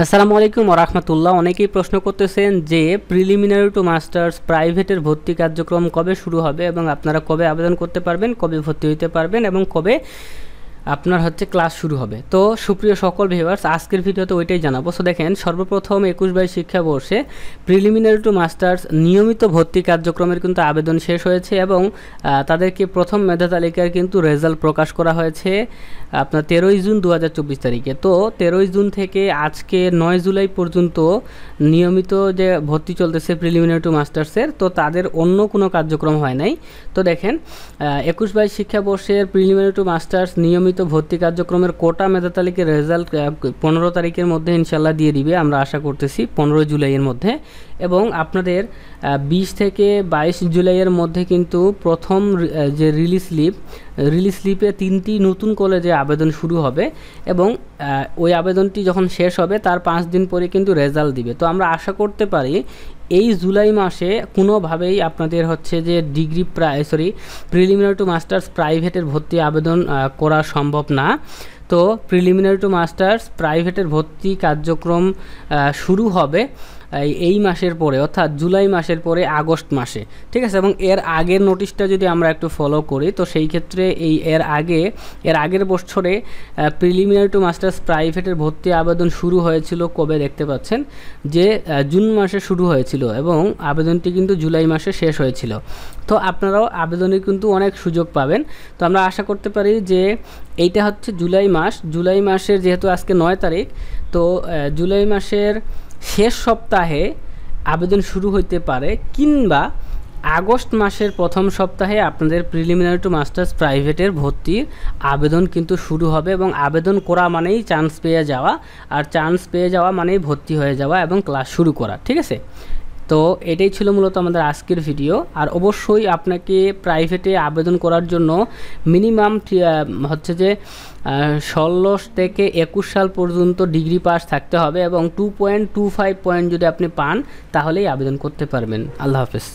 আসসালামু আলাইকুম ওয়া রাহমাতুল্লাহ। অনেকেই প্রশ্ন করতেছেন যে প্রিলিমিনারি টু মাস্টার্স প্রাইভেটের ভর্তি কার্যক্রম কবে শুরু হবে এবং আপনারা কবে আবেদন করতে পারবেন, কবে ভর্তি হতে পারবেন এবং কবে আপনার ক্লাস শুরু হবে। তো সুপ্রিয় সকল ভিউয়ার্স, আজকের ভিডিওতে ওইটাই জানাবো। সো দেখেন, সর্বপ্রথম 21-22 শিক্ষাবর্ষে প্রিলিমিনারি টু মাস্টার্স নিয়মিত ভর্তি কার্যক্রমের কিন্তু আবেদন শেষ হয়েছে এবং তাদেরকে প্রথম মেধা তালিকার কিন্তু রেজাল্ট প্রকাশ করা হয়েছে আপনার 13 জুন 2024 তারিখে। তো 13 জুন থেকে আজকে 9 জুলাই পর্যন্ত নিয়মিত যে ভর্তি চলতেছে প্রিলিমিনারি টু মাস্টার্সের, তো তাদের অন্য কোনো কার্যক্রম হয় নাই। তো দেখেন, 21-22 শিক্ষাবর্ষের প্রিলিমিনারি টু মাস্টার্স নিয়মিত ভর্তি কার্যক্রমের কোটা মেধা তালিকার রেজাল্ট 15 তারিখের মধ্যে ইনশাল্লাহ দিয়ে দিবে, আমরা আশা করতেছি 15 জুলাইয়ের মধ্যে। এবং আপনাদের 20 থেকে 22 জুলাইয়ের মধ্যে কিন্তু প্রথম যে রিলিজ স্লিপে 3টি নতুন কলেজে আবেদন শুরু হবে এবং ওই আবেদনটি যখন শেষ হবে তার 5 দিন পরে কিন্তু রেজাল্ট দিবে। তো আমরা আশা করতে পারি এই জুলাই মাসে কোনোভাবেই আপনাদের যে প্রিলিমিনারি টু মাস্টার্স প্রাইভেটের ভর্তি আবেদন করা সম্ভব না। তো প্রিলিমিনারি টু মাস্টার্স প্রাইভেটের ভর্তি কার্যক্রম শুরু হবে এই মাসের পরে, অর্থাৎ জুলাই মাসের পরে আগস্ট মাসে, ঠিক আছে। এবং এর আগের নোটিশটা যদি আমরা একটু ফলো করি, তো সেই ক্ষেত্রে এর আগের বছরে প্রিলিমিনারি টু মাস্টার্স প্রাইভেটের ভর্তি আবেদন শুরু হয়েছিল কবে দেখতে পাচ্ছেন যে জুন মাসে শুরু হয়েছিল এবং আবেদনটি কিন্তু জুলাই মাসে শেষ হয়েছিল। তো আপনারাও আবেদনের কিন্তু অনেক সুযোগ পাবেন। তো আমরা আশা করতে পারি যে এইটা জুলাই মাসের যেহেতু আজকে 9 তারিখ, তো জুলাই মাসের শেষ সপ্তাহে আবেদন শুরু হইতে পারে, কিংবা আগস্ট মাসের প্রথম সপ্তাহে আপনাদের প্রিলিমিনারি টু মাস্টার্স প্রাইভেটের ভর্তির আবেদন কিন্তু শুরু হবে। এবং আবেদন করা মানেই চান্স পেয়ে যাওয়া, আর চান্স পেয়ে যাওয়া মানেই ভর্তি হয়ে যাওয়া এবং ক্লাস শুরু করা, ঠিক আছে। তো এটাই ছিল মূলত আমাদের আজকের ভিডিও। আর অবশ্যই আপনাকে প্রাইভেটে আবেদন করার জন্য মিনিমাম 16 থেকে 21 সাল পর্যন্ত ডিগ্রি পাস থাকতে হবে এবং 2.25 পয়েন্ট যদি আপনি পান তাহলেই আবেদন করতে পারবেন। আল্লাহ হাফেজ।